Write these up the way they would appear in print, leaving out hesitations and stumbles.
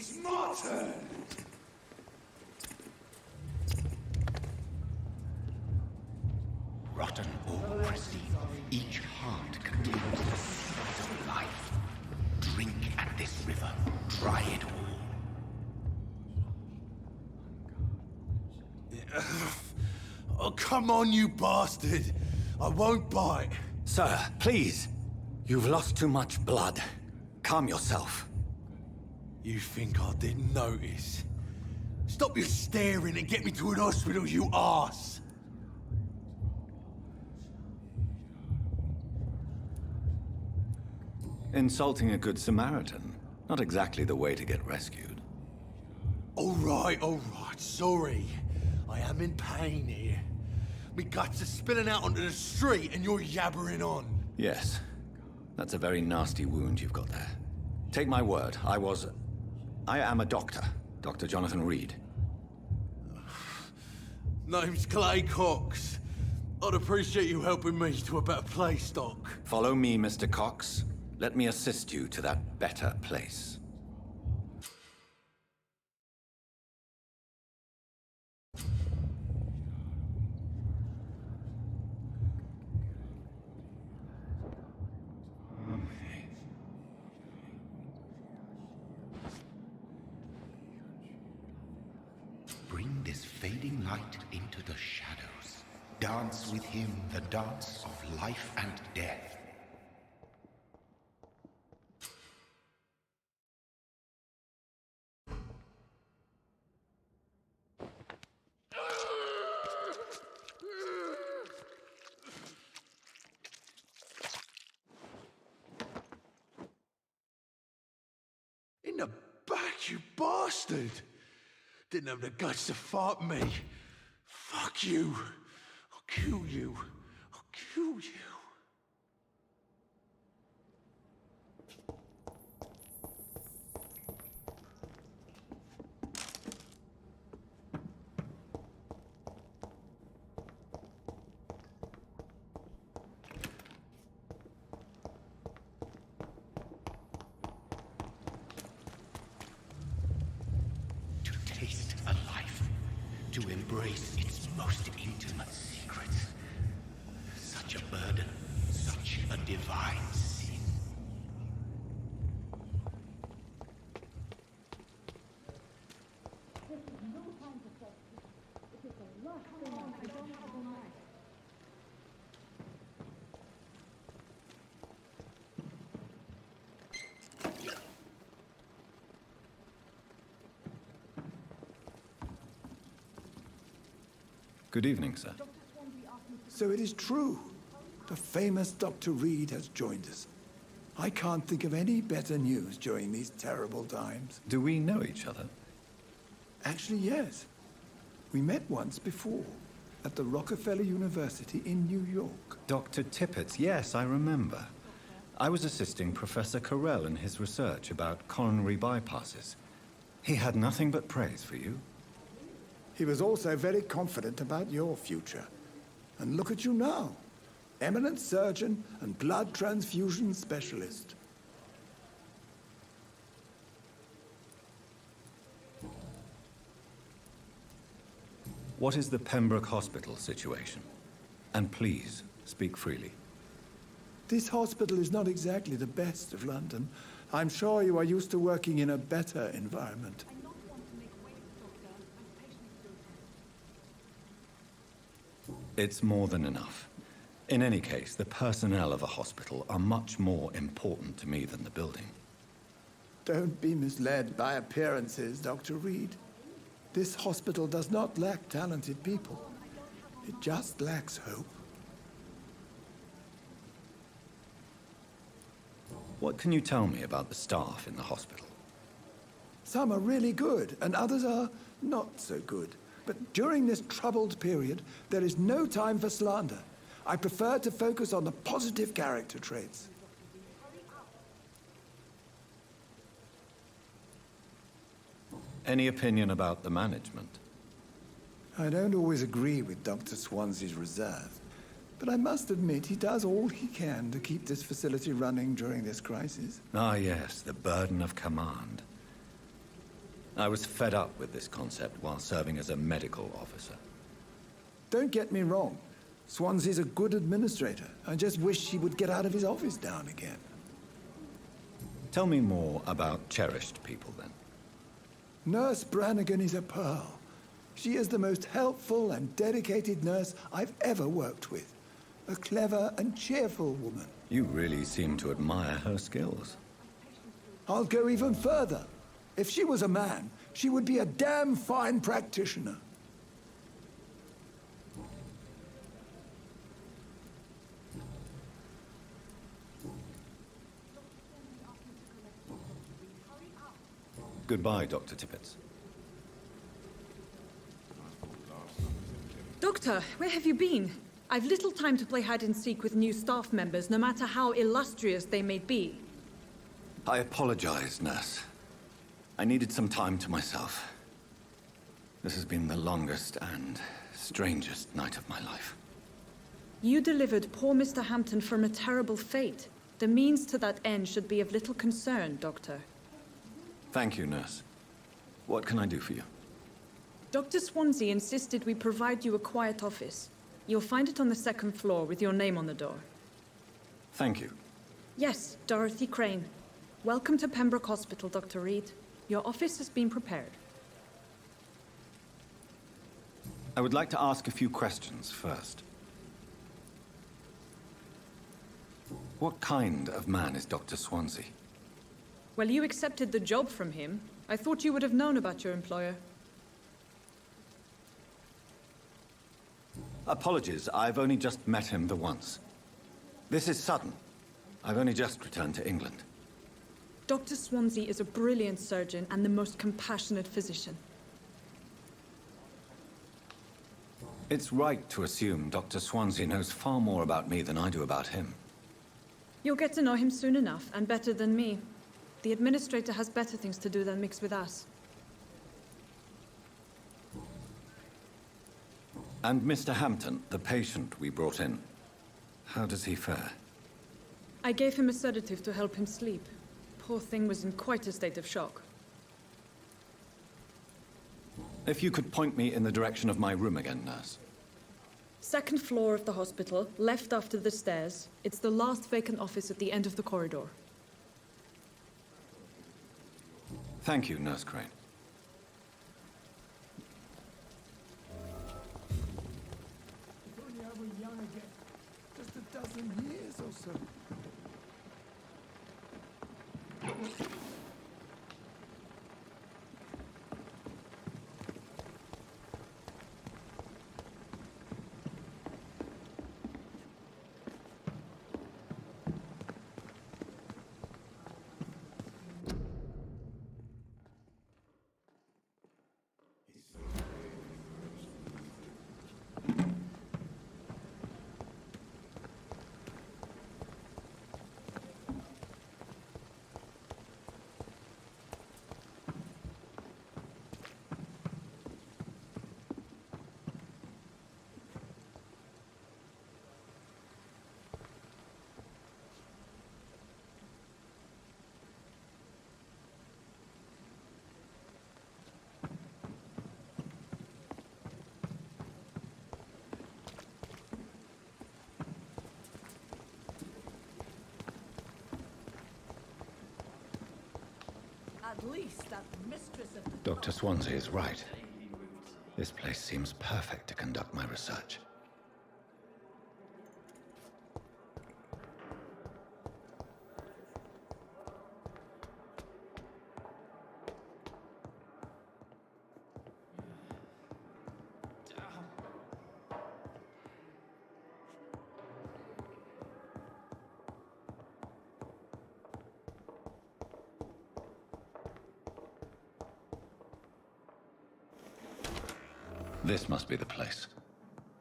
It's my turn! Rotten or pristine, each heart contains the seeds of life. Drink at this river, try it all. Oh, come on, you bastard! I won't bite! Sir, please. You've lost too much blood. Calm yourself. You think I didn't notice? Stop your staring and get me to an hospital, you arse! Insulting a good Samaritan. Not exactly the way to get rescued. All right, sorry. I am in pain here. Me guts are spilling out onto the street and you're yabbering on. Yes. That's a very nasty wound you've got there. Take my word, I am a doctor. Dr. Jonathan Reed. Name's Clay Cox. I'd appreciate you helping me to a better place, Doc. Follow me, Mr. Cox. Let me assist you to that better place. Bring this fading light into the shadows. Dance with him the dance of life and death. In the back, you bastard! Didn't have the guts to fight me. Fuck you. I'll kill you. I'll kill you. Taste a life, to embrace its most intimate secrets. Such a burden, such a divine sin. Good evening, sir. So it is true. The famous Dr. Reed has joined us. I can't think of any better news during these terrible times. Do we know each other? Actually, yes. We met once before, at the Rockefeller University in New York. Dr. Tippett, yes, I remember. I was assisting Professor Carell in his research about coronary bypasses. He had nothing but praise for you. He was also very confident about your future. And look at you now. Eminent surgeon and blood transfusion specialist. What is the Pembroke Hospital situation? And please, speak freely. This hospital is not exactly the best of London. I'm sure you are used to working in a better environment. It's more than enough. In any case, the personnel of a hospital are much more important to me than the building. Don't be misled by appearances, Dr. Reed. This hospital does not lack talented people. It just lacks hope. What can you tell me about the staff in the hospital? Some are really good, and others are not so good. But during this troubled period, there is no time for slander. I prefer to focus on the positive character traits. Any opinion about the management? I don't always agree with Dr. Swansea's reserve, but I must admit he does all he can to keep this facility running during this crisis. Ah, yes, the burden of command. I was fed up with this concept while serving as a medical officer. Don't get me wrong. Swansea's a good administrator. I just wish he would get out of his office now and again. Tell me more about cherished people, then. Nurse Brannigan is a pearl. She is the most helpful and dedicated nurse I've ever worked with. A clever and cheerful woman. You really seem to admire her skills. I'll go even further. If she was a man, she would be a damn fine practitioner. Goodbye, Dr. Tippett. Doctor, where have you been? I've little time to play hide-and-seek with new staff members, no matter how illustrious they may be. I apologize, nurse. I needed some time to myself. This has been the longest and strangest night of my life. You delivered poor Mr. Hampton from a terrible fate. The means to that end should be of little concern, Doctor. Thank you, nurse. What can I do for you? Dr. Swansea insisted we provide you a quiet office. You'll find it on the second floor with your name on the door. Thank you. Yes, Dorothy Crane. Welcome to Pembroke Hospital, Dr. Reed. Your office has been prepared. I would like to ask a few questions first. What kind of man is Dr. Swansea? Well, you accepted the job from him. I thought you would have known about your employer. Apologies, I've only just met him the once. This is sudden. I've only just returned to England. Dr. Swansea is a brilliant surgeon and the most compassionate physician. It's right to assume Dr. Swansea knows far more about me than I do about him. You'll get to know him soon enough, and better than me. The administrator has better things to do than mix with us. And Mr. Hampton, the patient we brought in, how does he fare? I gave him a sedative to help him sleep. Poor thing was in quite a state of shock. If you could point me in the direction of my room again, nurse. Second floor of the hospital, left after the stairs. It's the last vacant office at the end of the corridor. Thank you, Nurse Crane. If only I were young again. Just a dozen years or so. At least that mistress of the Dr. Swansea is right. This place seems perfect to conduct my research. This must be the place.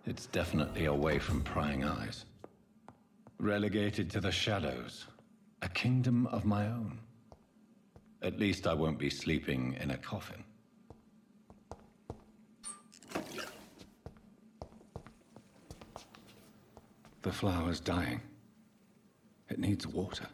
It's definitely away from prying eyes. Relegated to the shadows. A kingdom of my own. At least I won't be sleeping in a coffin. The flower's dying. It needs water.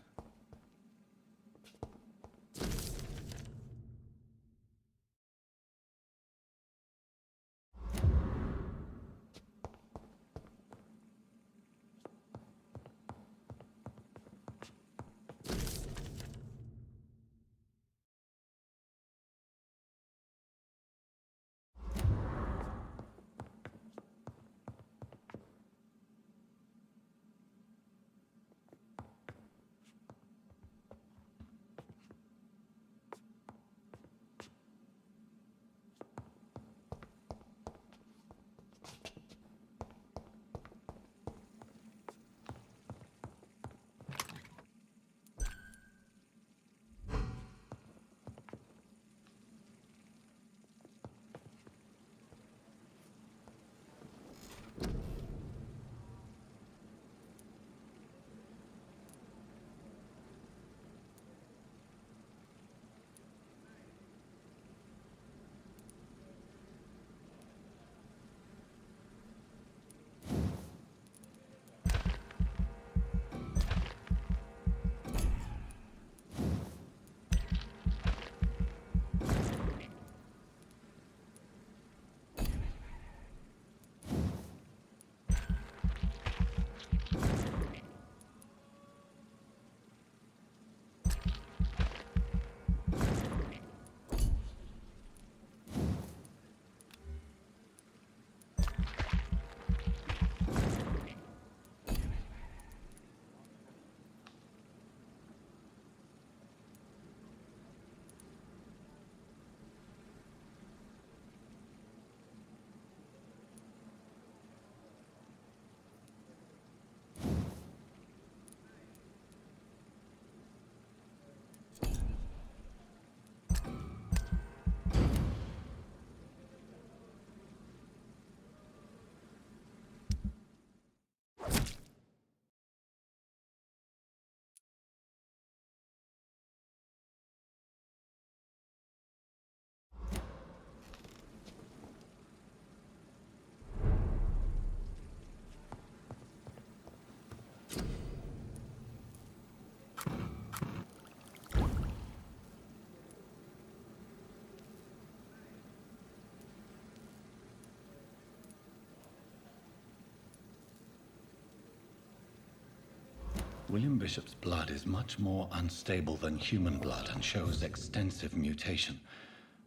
William Bishop's blood is much more unstable than human blood and shows extensive mutation.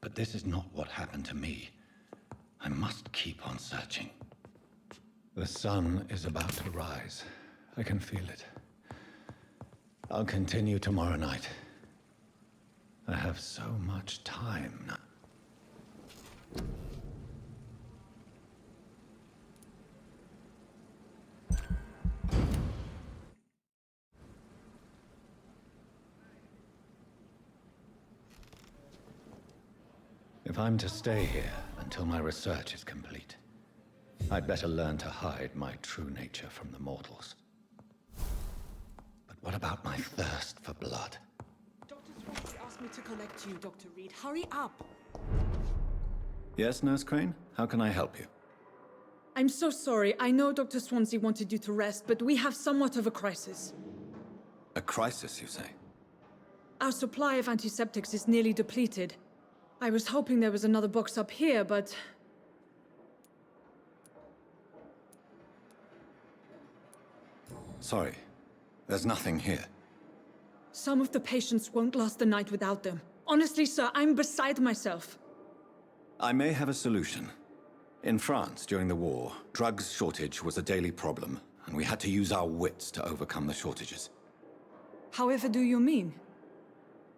But this is not what happened to me. I must keep on searching. The sun is about to rise. I can feel it. I'll continue tomorrow night. I have so much time now. If I'm to stay here until my research is complete, I'd better learn to hide my true nature from the mortals. But what about my thirst for blood? Dr. Swansea asked me to collect you, Dr. Reed. Hurry up! Yes, Nurse Crane? How can I help you? I'm so sorry. I know Dr. Swansea wanted you to rest, but we have somewhat of a crisis. A crisis, you say? Our supply of antiseptics is nearly depleted. I was hoping there was another box up here, but... Sorry. There's nothing here. Some of the patients won't last the night without them. Honestly, sir, I'm beside myself. I may have a solution. In France, during the war, drugs shortage was a daily problem, and we had to use our wits to overcome the shortages. However do you mean?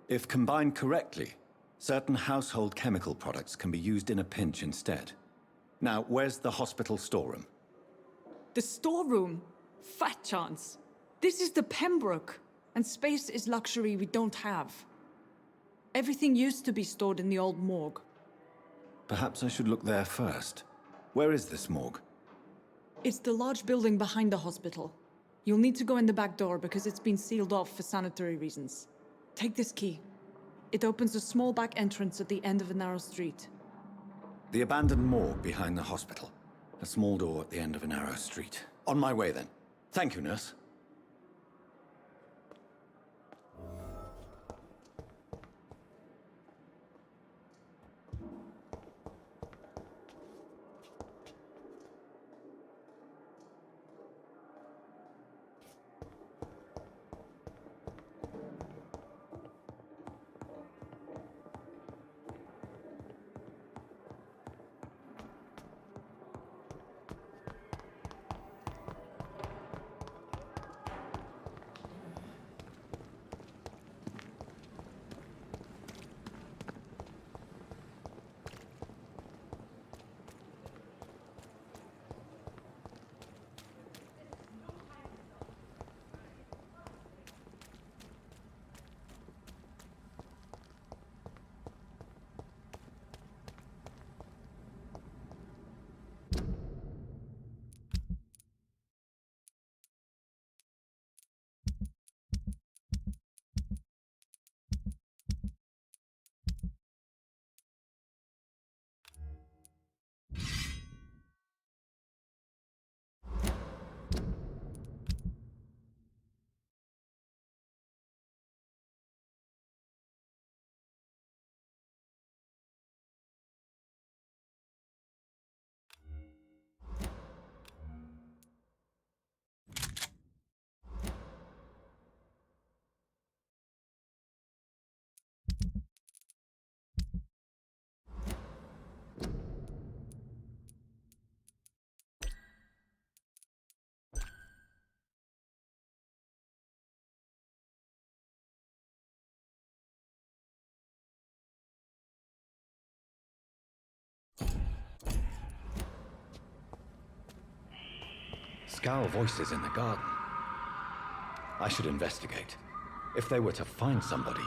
If combined correctly, certain household chemical products can be used in a pinch instead. Now, where's the hospital storeroom? The storeroom? Fat chance. This is the Pembroke, and space is luxury we don't have. Everything used to be stored in the old morgue. Perhaps I should look there first. Where is this morgue? It's the large building behind the hospital. You'll need to go in the back door because it's been sealed off for sanitary reasons. Take this key. It opens a small back entrance at the end of a narrow street. The abandoned morgue behind the hospital. A small door at the end of a narrow street. On my way then. Thank you, nurse. Scowl voices in the garden. I should investigate. If they were to find somebody,